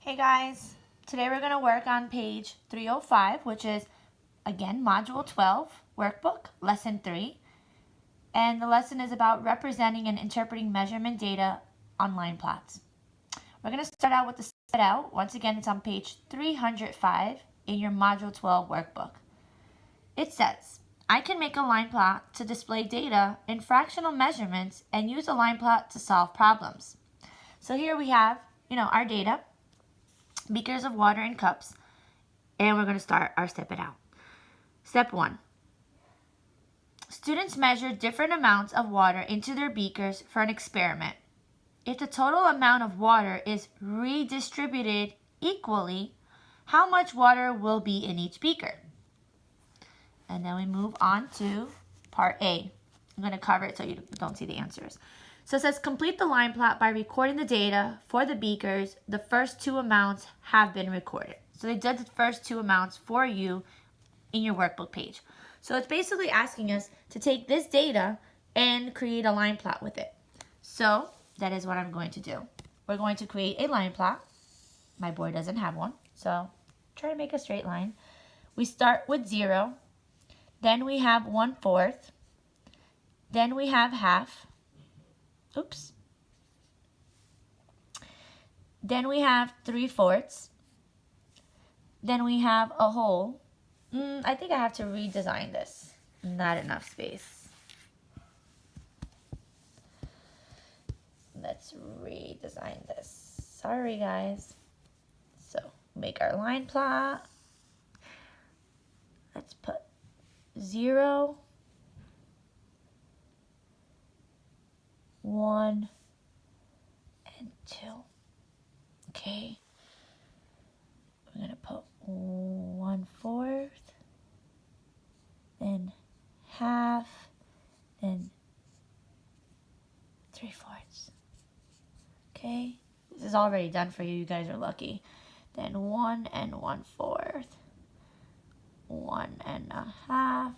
Hey guys, today we're going to work on page 305, which is, again, Module 12, Workbook, Lesson 3. And the lesson is about representing and interpreting measurement data on line plots. We're going to start out with the set out. Once again, it's on page 305 in your Module 12 Workbook. It says, I can make a line plot to display data in fractional measurements and use a line plot to solve problems. So here we have, our data. Beakers of water and cups, and we're going to start our step it out. Step 1. Students measure different amounts of water into their beakers for an experiment. If the total amount of water is redistributed equally, how much water will be in each beaker? And then we move on to part A. I'm going to cover it so you don't see the answers. So it says, complete the line plot by recording the data for the beakers. The first two amounts have been recorded. So they did the first two amounts for you in your workbook page. So it's basically asking us to take this data and create a line plot with it. So that is what I'm going to do. We're going to create a line plot. My board doesn't have one, so try to make a straight line. We start with 0. Then we have 1/4. Then we have half. Oops. Then we have 3/4. Then we have a whole. I think I have to redesign this. Not enough space. Let's redesign this. Sorry, guys. So, make our line plot. Let's put 0, 1, and 2. Okay. We're going to put 1/4, then half, then 3/4. Okay. This is already done for you. You guys are lucky. Then 1 and 1/4. 1 1/2.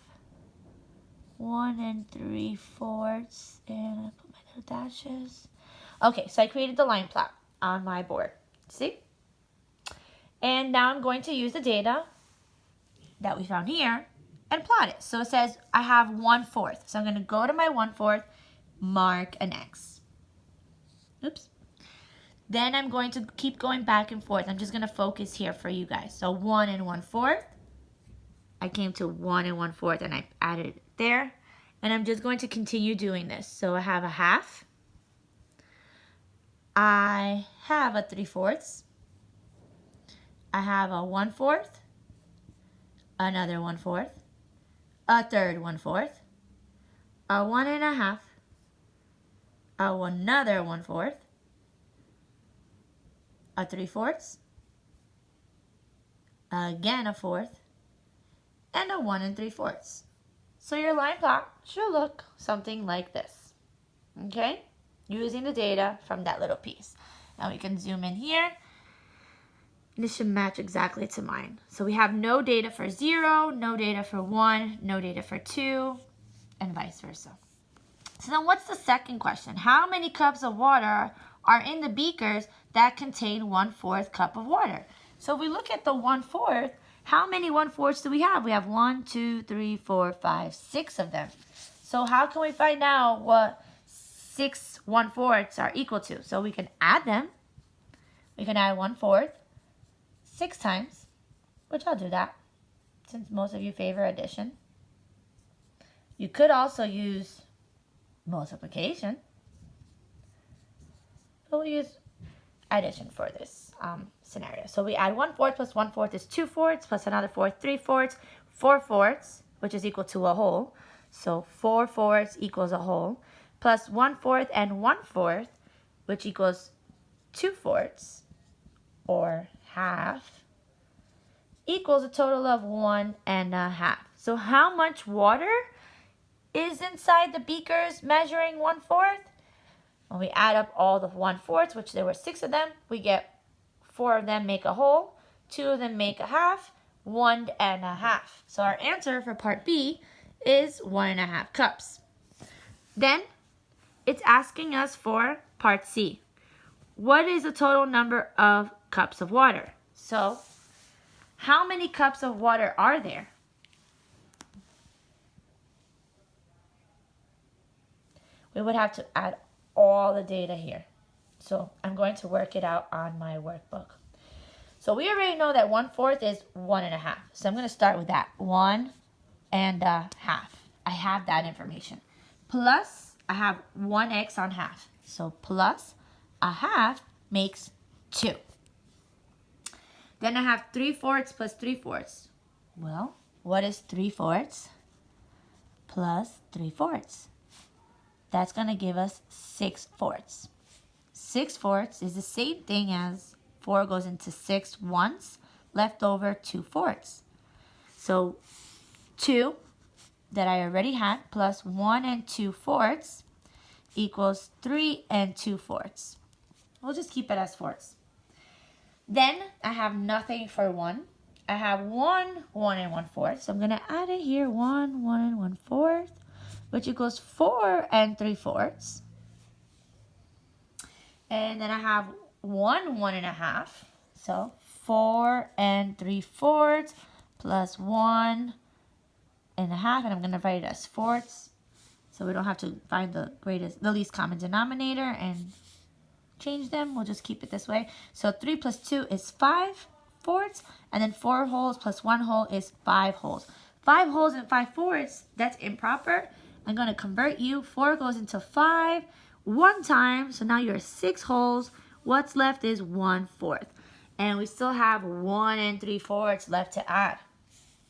1 3/4. And I put my little dashes. Okay, so I created the line plot on my board. See? And now I'm going to use the data that we found here and plot it. So it says I have 1/4. So I'm going to go to my 1/4, mark an X. Oops. Then I'm going to keep going back and forth. I'm just going to focus here for you guys. So 1 1/4. I came to 1 1/4 and I added it there. And I'm just going to continue doing this. So I have a half. I have a 3/4. I have a 1/4. Another 1/4. A third 1/4. A 1 1/2. Another 1/4. A 3/4. Again a 1/4. And a 1 3/4. So your line plot should look something like this. Okay? Using the data from that little piece. Now we can zoom in here. This should match exactly to mine. So we have no data for 0, no data for 1, no data for 2, and vice versa. So then what's the second question? How many cups of water are in the beakers that contain 1/4 cup of water? So if we look at the 1/4, how many 1/4s do we have? We have 1, 2, 3, 4, 5, 6 of them. So how can we find out what 6 1/4s are equal to? So we can add them. We can add 1/4 6 times, which I'll do that since most of you favor addition. You could also use multiplication, but we'll use addition for this scenario. So we add 1/4 plus 1/4 is 2/4 plus another 4, 3/4, 4/4, which is equal to a whole. So 4/4 equals a whole, plus 1/4 and 1/4, which equals 2/4, or half, equals a total of 1 1/2. So how much water is inside the beakers measuring 1/4? When we add up all the 1/4, which there were 6 of them, we get 4 of them make a whole, 2 of them make a half, 1 1/2. So our answer for part B is 1 1/2 cups. Then it's asking us for part C. What is the total number of cups of water. So how many cups of water are there? We would have to add all the data here. So I'm going to work it out on my workbook. So we already know that 1/4 is 1.5. So I'm going to start with that. 1.5. I have that information. Plus, I have 1x on half. So plus 1/2 makes 2. Then I have 3/4 plus 3/4. Well, what is 3/4 plus 3/4? That's going to give us 6/4. 6/4 is the same thing as 4 goes into 6 once, left over 2/4. So 2 that I already had plus 1 2/4 equals 3 2/4. We'll just keep it as fourths. Then I have nothing for 1. I have 1 1 1/4. So I'm going to add it here, 1 1 1/4, which equals 4 3/4. And then I have 1 1.5. So 4 3/4 plus 1.5, and I'm going to write it as fourths, so we don't have to find the least common denominator and change them. We'll just keep it this way. So 3 plus 2 is 5/4, and then 4 wholes plus 1 whole is 5 wholes. 5 wholes and 5/4, that's improper. I'm going to convert you. 4 goes into 5 one time, so now you're 6 wholes. What's left is 1/4, and we still have 1 3/4 left to add.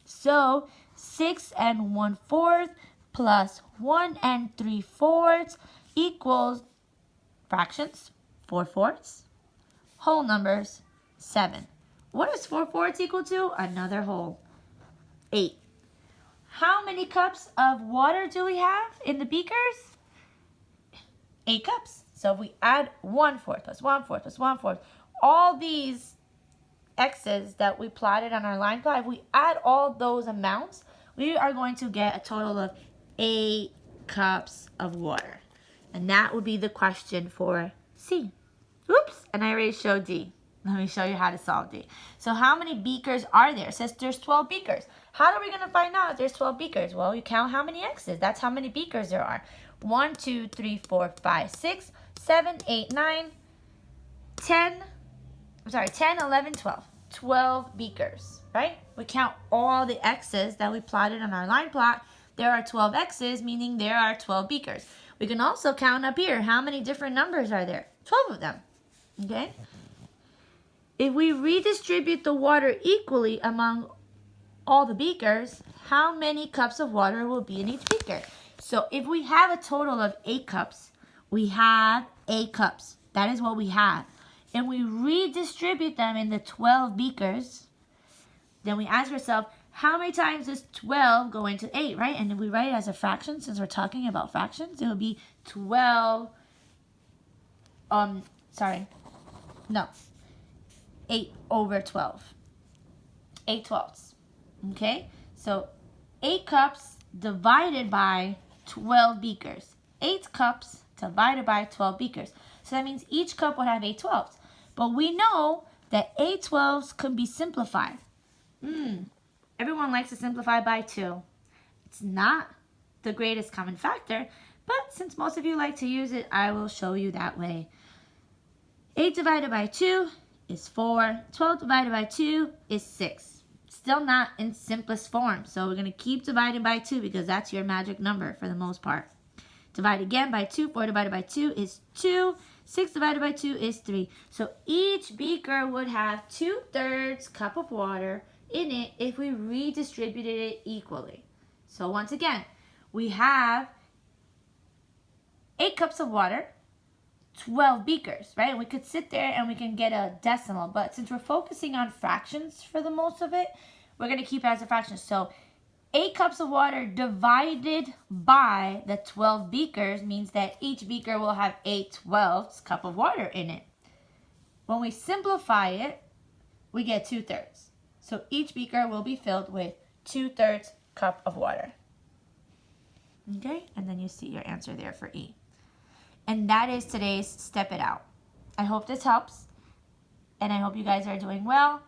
So 6 1/4 plus 1 3/4 equals fractions, 4/4, whole numbers, 7. What is 4/4 equal to? Another whole, 8. How many cups of water do we have in the beakers? 8 cups. So if we add 1/4 plus 1/4 plus 1/4, all these x's that we plotted on our line plot, if we add all those amounts, we are going to get a total of 8 cups of water. And that would be the question for C. Oops, and I already showed D. Let me show you how to solve D. So how many beakers are there? It says there's 12 beakers. How are we going to find out if there's 12 beakers? Well, you count how many x's. That's how many beakers there are. 1, 2, 3, 4, 5, 6, 7, 8, 9, 10, 11, 12. 12 beakers, right? We count all the x's that we plotted on our line plot. There are 12 x's, meaning there are 12 beakers. We can also count up here. How many different numbers are there? 12 of them, okay? If we redistribute the water equally among all the beakers, how many cups of water will be in each beaker? So if we have a total of 8 cups, we have 8 cups. That is what we have. And we redistribute them in the 12 beakers, then we ask ourselves, how many times does 12 go into 8, right? And if we write it as a fraction, since we're talking about fractions, it would be 12, 8 over 12. 8/12. Okay? So 8 cups divided by 12 beakers. 8 cups divided by 12 beakers. So that means each cup would have 8/12. But we know that 8/12 can be simplified. Everyone likes to simplify by 2. It's not the greatest common factor, but since most of you like to use it, I will show you that way. 8 divided by 2 is 4. 12 divided by 2 is 6. Still not in simplest form, so we're going to keep dividing by 2 because that's your magic number for the most part. Divide again by 2. 4 divided by 2 is 2. 6 divided by 2 is 3. So each beaker would have 2/3 cup of water in it if we redistributed it equally. So once again, we have 8 cups of water, 12 beakers, right? And we could sit there and we can get a decimal, but since we're focusing on fractions for the most of it, we're going to keep it as a fraction. So 8 cups of water divided by the 12 beakers means that each beaker will have 8/12 cup of water in it. When we simplify it, we get 2/3. So each beaker will be filled with 2/3 cup of water. Okay, and then you see your answer there for E. And that is today's Step It Out. I hope this helps. and I hope you guys are doing well.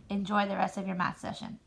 Enjoy the rest of your math session.